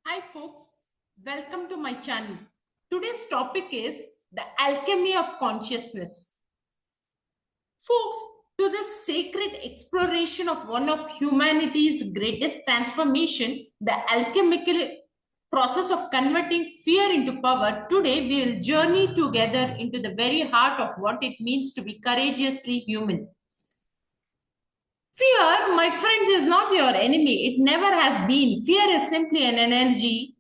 Hi folks, welcome to my channel. Today's topic is the alchemy of consciousness. Folks, to this sacred exploration of one of humanity's greatest transformation, the alchemical process of converting fear into power, today we will journey together into the very heart of what it means to be courageously human. Fear, my friends, is not your enemy. It never has been. Fear is simply an energy,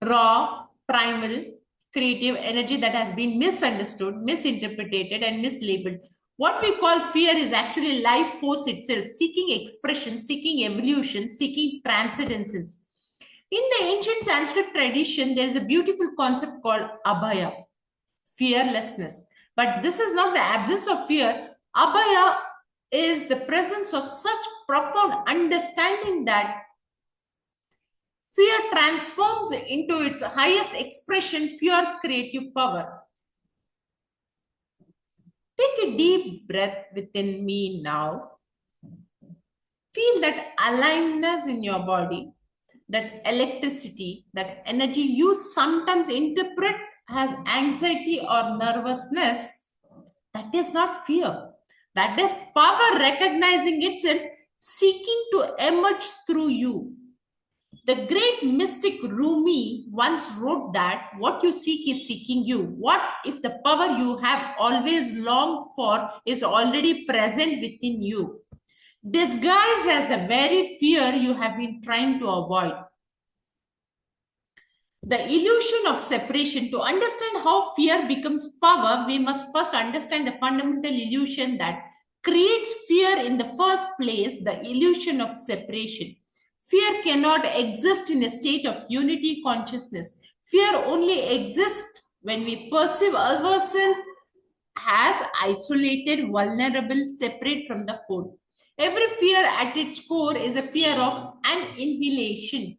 raw, primal, creative energy that has been misunderstood, misinterpreted, and mislabeled. What we call fear is actually life force itself, seeking expression, seeking evolution, seeking transcendences. In the ancient Sanskrit tradition, there is a beautiful concept called abhaya, fearlessness. But this is not the absence of fear. Abhaya is the presence of such profound understanding that fear transforms into its highest expression, pure creative power. Take a deep breath within me now. Feel that aliveness in your body, that electricity, that energy you sometimes interpret as anxiety or nervousness. That is not fear. That is power recognizing itself, seeking to emerge through you. The great mystic Rumi once wrote that what you seek is seeking you. What if the power you have always longed for is already present within you, disguised as the very fear you have been trying to avoid? The illusion of separation. To understand how fear becomes power, we must first understand the fundamental illusion that creates fear in the first place, the illusion of separation. Fear cannot exist in a state of unity consciousness. Fear only exists when we perceive ourselves as isolated, vulnerable, separate from the whole. Every fear at its core is a fear of annihilation.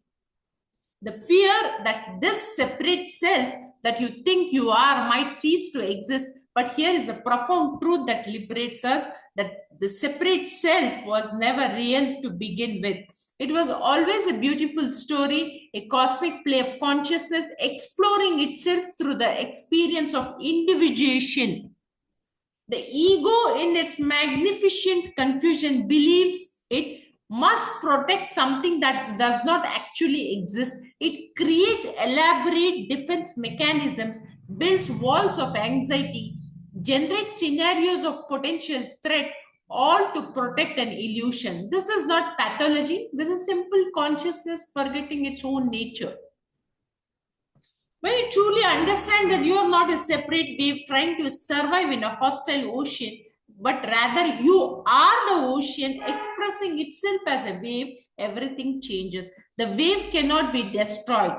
The fear that this separate self that you think you are might cease to exist. But here is a profound truth that liberates us, that the separate self was never real to begin with. It was always a beautiful story, a cosmic play of consciousness exploring itself through the experience of individuation. The ego, in its magnificent confusion, believes it must protect something that does not actually exist. It creates elaborate defense mechanisms, builds walls of anxiety, generates scenarios of potential threat, all to protect an illusion. This is not pathology. This is simple consciousness forgetting its own nature. When you truly understand that you are not a separate wave trying to survive in a hostile ocean, but rather you are the ocean expressing itself as a wave, everything changes. The wave cannot be destroyed.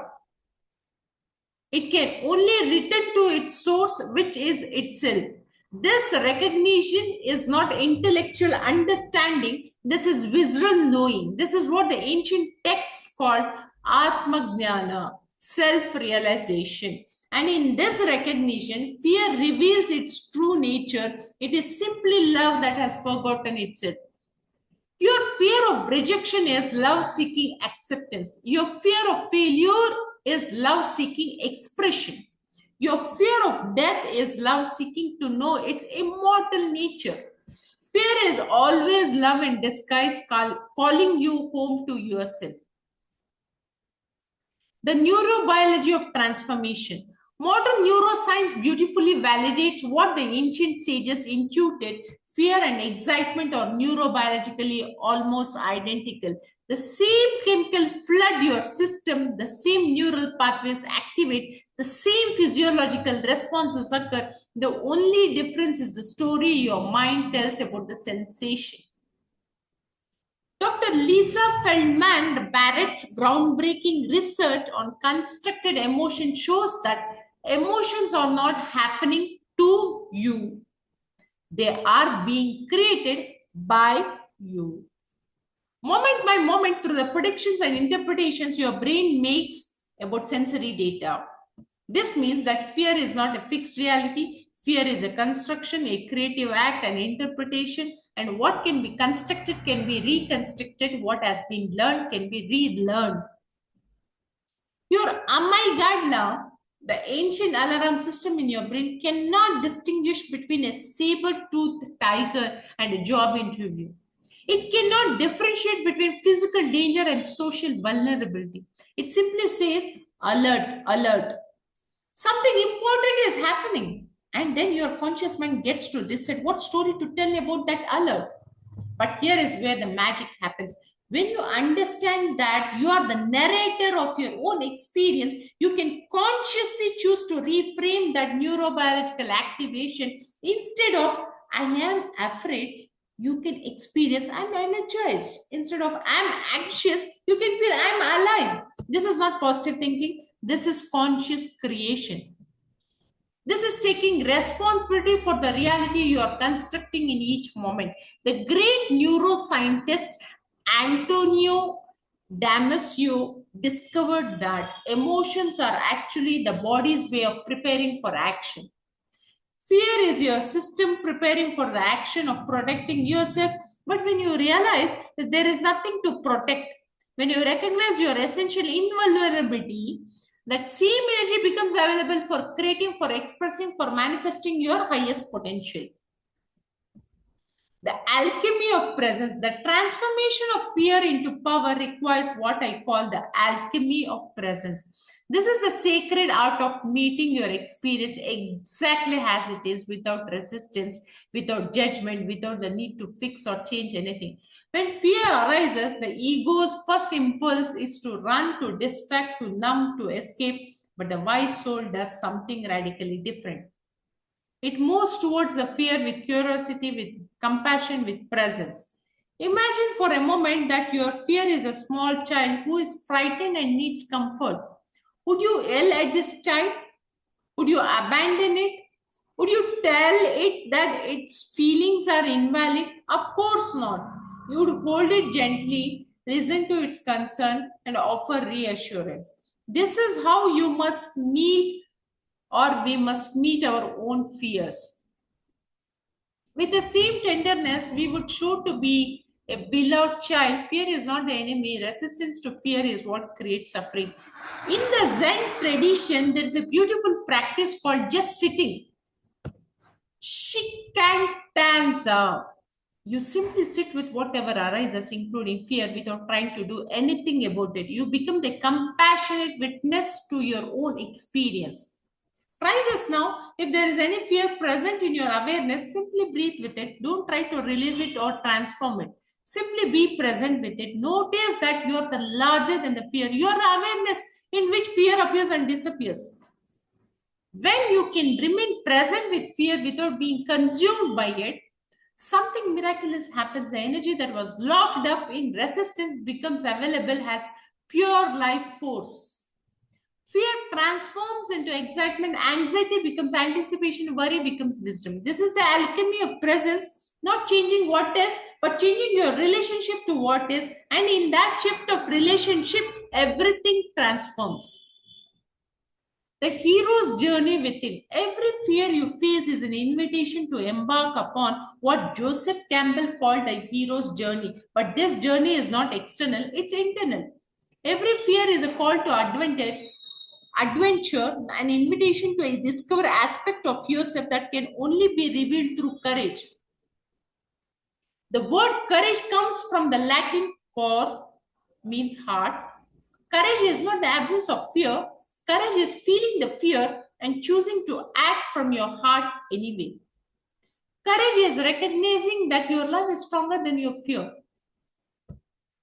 It can only return to its source, which is itself. This recognition is not intellectual understanding. This is visual knowing. This is what the ancient text called Atmagnana, self-realization. And in this recognition, fear reveals its true nature. It is simply love that has forgotten itself. Your fear of rejection is love-seeking acceptance. Your fear of failure is love-seeking expression. Your fear of death is love-seeking to know its immortal nature. Fear is always love in disguise, calling you home to yourself. The neurobiology of transformation. Modern neuroscience beautifully validates what the ancient sages intuited. Fear and excitement are neurobiologically almost identical. The same chemical flood your system, the same neural pathways activate, the same physiological responses occur. The only difference is the story your mind tells about the sensation. Dr. Lisa Feldman Barrett's groundbreaking research on constructed emotion shows that emotions are not happening to you. They are being created by you. Moment by moment, through the predictions and interpretations your brain makes about sensory data. This means that fear is not a fixed reality. Fear is a construction, a creative act, an interpretation, and what can be constructed can be reconstructed. What has been learned can be relearned. Your amygdala, the ancient alarm system in your brain, cannot distinguish between a saber-toothed tiger and a job interview. It cannot differentiate between physical danger and social vulnerability. It simply says, alert, alert. Something important is happening. And then your conscious mind gets to decide what story to tell about that alert. But here is where the magic happens. When you understand that you are the narrator of your own experience, you can consciously choose to reframe that neurobiological activation. Instead of I am afraid, you can experience I'm energized. Instead of I'm anxious, you can feel I'm alive. This is not positive thinking, this is conscious creation. This is taking responsibility for the reality you are constructing in each moment. The great neuroscientist Antonio Damasio discovered that emotions are actually the body's way of preparing for action. Fear is your system preparing for the action of protecting yourself. But when you realize that there is nothing to protect, when you recognize your essential invulnerability, that same energy becomes available for creating, for expressing, for manifesting your highest potential. The alchemy of presence, the transformation of fear into power requires what I call the alchemy of presence. This is the sacred art of meeting your experience exactly as it is, without resistance, without judgment, without the need to fix or change anything. When fear arises, the ego's first impulse is to run, to distract, to numb, to escape. But the wise soul does something radically different. It moves towards the fear with curiosity, with compassion, with presence. Imagine for a moment that your fear is a small child who is frightened and needs comfort. Would you yell at this child? Would you abandon it? Would you tell it that its feelings are invalid? Of course not. You would hold it gently, listen to its concern, and offer reassurance. This is how you must meet, or we must meet, our own fears. With the same tenderness we would show to be a beloved child, fear is not the enemy. Resistance to fear is what creates suffering. In the Zen tradition, there is a beautiful practice called just sitting. Shikantanza. You simply sit with whatever arises, including fear, without trying to do anything about it. You become the compassionate witness to your own experience. Try this now. If there is any fear present in your awareness, simply breathe with it. Don't try to release it or transform it. Simply be present with it. Notice that you are the larger than the fear. You are the awareness in which fear appears and disappears. When you can remain present with fear without being consumed by it, something miraculous happens. The energy that was locked up in resistance becomes available as pure life force. Fear transforms into excitement, anxiety becomes anticipation, worry becomes wisdom. This is the alchemy of presence, not changing what is, but changing your relationship to what is. And in that shift of relationship, everything transforms. The hero's journey within. Every fear you face is an invitation to embark upon what Joseph Campbell called a hero's journey. But this journey is not external, it's internal. Every fear is a call to adventure, an invitation to discover aspect of yourself that can only be revealed through courage. The word courage comes from the Latin cor, means heart. Courage is not the absence of fear. Courage is feeling the fear and choosing to act from your heart anyway. Courage is recognizing that your love is stronger than your fear.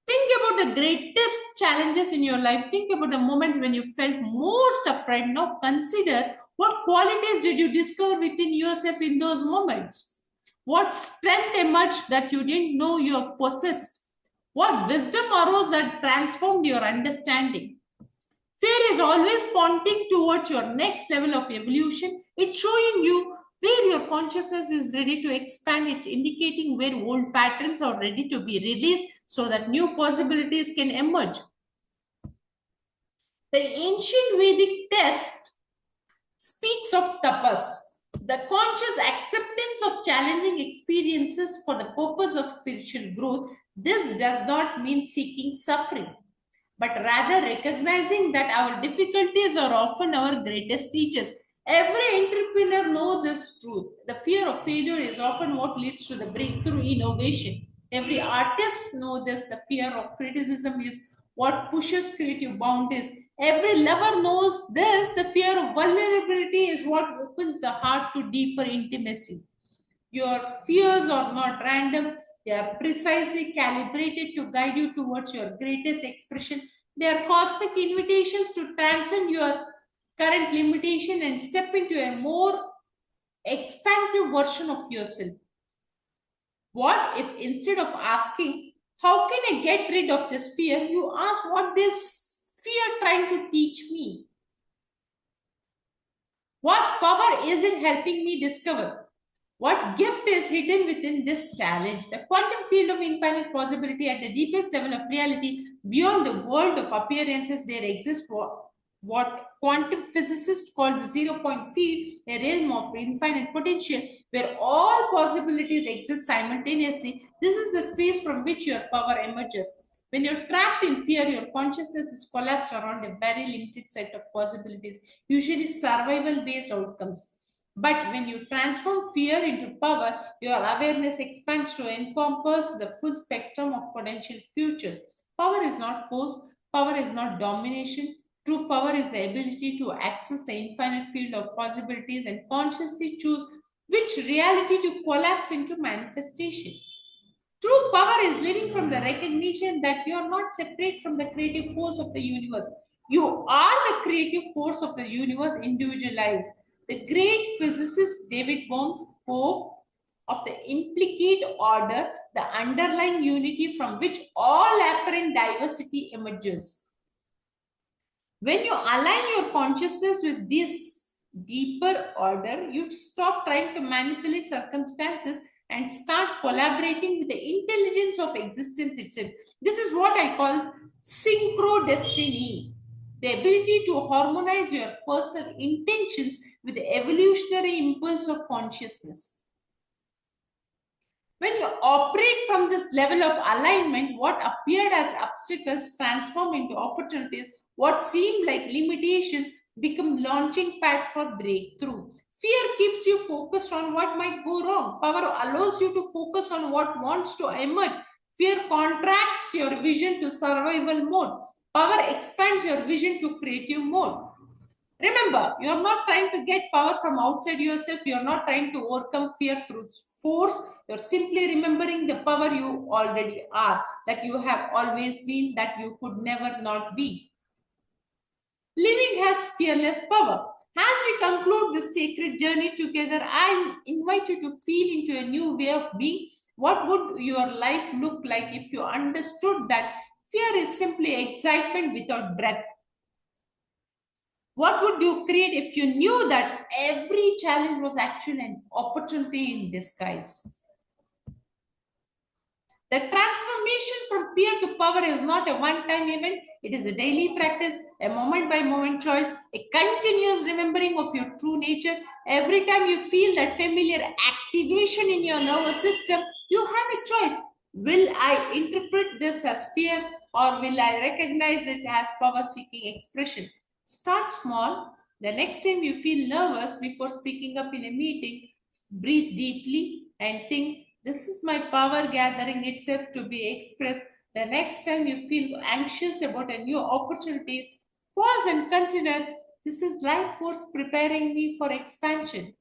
Think about the greatest challenges in your life. Think about the moments when you felt most afraid. Now consider what qualities did you discover within yourself in those moments? What strength emerged that you didn't know you possessed? What wisdom arose that transformed your understanding? Fear is always pointing towards your next level of evolution. It's showing you where your consciousness is ready to expand. It's indicating where old patterns are ready to be released so that new possibilities can emerge. The ancient Vedic text speaks of tapas, the conscious acceptance of challenging experiences for the purpose of spiritual growth. This does not mean seeking suffering, but rather recognizing that our difficulties are often our greatest teachers. Every entrepreneur knows this truth. The fear of failure is often what leads to the breakthrough innovation. Every artist knows this. The fear of criticism is what pushes creative boundaries. Every lover knows this. The fear of vulnerability is what opens the heart to deeper intimacy. Your fears are not random. They are precisely calibrated to guide you towards your greatest expression. They are cosmic invitations to transcend your current limitation and step into a more expansive version of yourself. What if instead of asking, how can I get rid of this fear, you ask, what this fear trying to teach me? What power is it helping me discover? What gift is hidden within this challenge? The quantum field of infinite possibility at the deepest level of reality, beyond the world of appearances, there exists what quantum physicists call the zero-point field, a realm of infinite potential where all possibilities exist simultaneously. This is the space from which your power emerges. When you're trapped in fear, your consciousness is collapsed around a very limited set of possibilities, usually survival-based outcomes. But when you transform fear into power, your awareness expands to encompass the full spectrum of potential futures. Power is not force, power is not domination. True power is the ability to access the infinite field of possibilities and consciously choose which reality to collapse into manifestation. True power is living from the recognition that you are not separate from the creative force of the universe. You are the creative force of the universe individualized. The great physicist David Bohm spoke of the implicate order, the underlying unity from which all apparent diversity emerges. When you align your consciousness with this deeper order, you stop trying to manipulate circumstances and start collaborating with the intelligence of existence itself. This is what I call synchro destiny. The ability to harmonize your personal intentions with the evolutionary impulse of consciousness. When you operate from this level of alignment, what appeared as obstacles transform into opportunities. What seemed like limitations become launching pads for breakthrough. Fear keeps you focused on what might go wrong. Power allows you to focus on what wants to emerge. Fear contracts your vision to survival mode. Power expands your vision to creative mode. Remember, you're not trying to get power from outside yourself. You're not trying to overcome fear through force. You're simply remembering the power you already are, that you have always been, that you could never not be. Living has fearless power. As we conclude this sacred journey together, I invite you to feel into a new way of being. What would your life look like if you understood that fear is simply excitement without breath? What would you create if you knew that every challenge was actually an opportunity in disguise? The transformation from fear to power is not a one-time event. It is a daily practice, a moment-by-moment choice, a continuous remembering of your true nature. Every time you feel that familiar activation in your nervous system, you have a choice. Will I interpret this as fear or will I recognize it as power-seeking expression? Start small. The next time you feel nervous before speaking up in a meeting, breathe deeply and think, this is my power gathering itself to be expressed. The next time you feel anxious about a new opportunity, pause and consider, this is life force preparing me for expansion.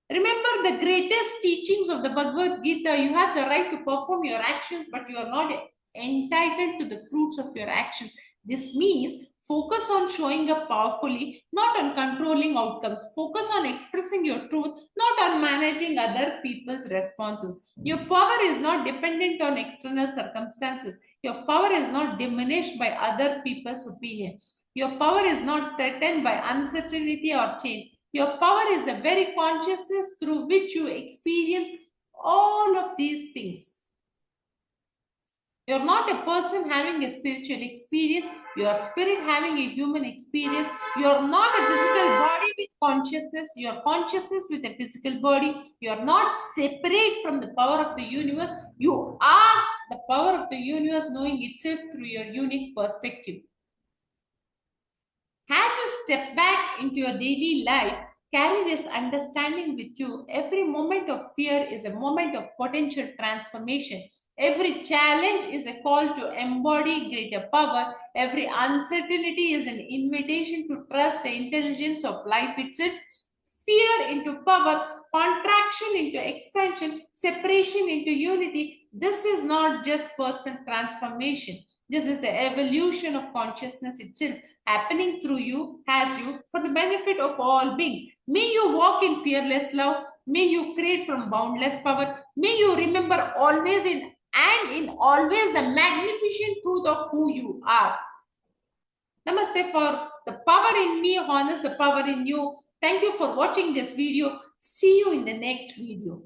Remember the greatest teachings of the Bhagavad Gita. You have the right to perform your actions, but you are not entitled to the fruits of your actions. This means focus on showing up powerfully, not on controlling outcomes. Focus on expressing your truth, not on managing other people's responses. Your power is not dependent on external circumstances. Your power is not diminished by other people's opinion. Your power is not threatened by uncertainty or change. Your power is the very consciousness through which you experience all of these things. You're not a person having a spiritual experience. Your spirit having a human experience. You're not a physical body with consciousness. You're consciousness with a physical body. You're not separate from the power of the universe. You are the power of the universe knowing itself through your unique perspective. As you step back into your daily life, carry this understanding with you. Every moment of fear is a moment of potential transformation. Every challenge is a call to embody greater power. Every uncertainty is an invitation to trust the intelligence of life itself. Fear into power, contraction into expansion, separation into unity. This is not just personal transformation. This is the evolution of consciousness itself, happening through you, as you, for the benefit of all beings. May you walk in fearless love. May you create from boundless power. May you remember always in always the magnificent truth of who you are. Namaste. For the power in me harness the power in you. Thank you for watching this video. See you in the next video.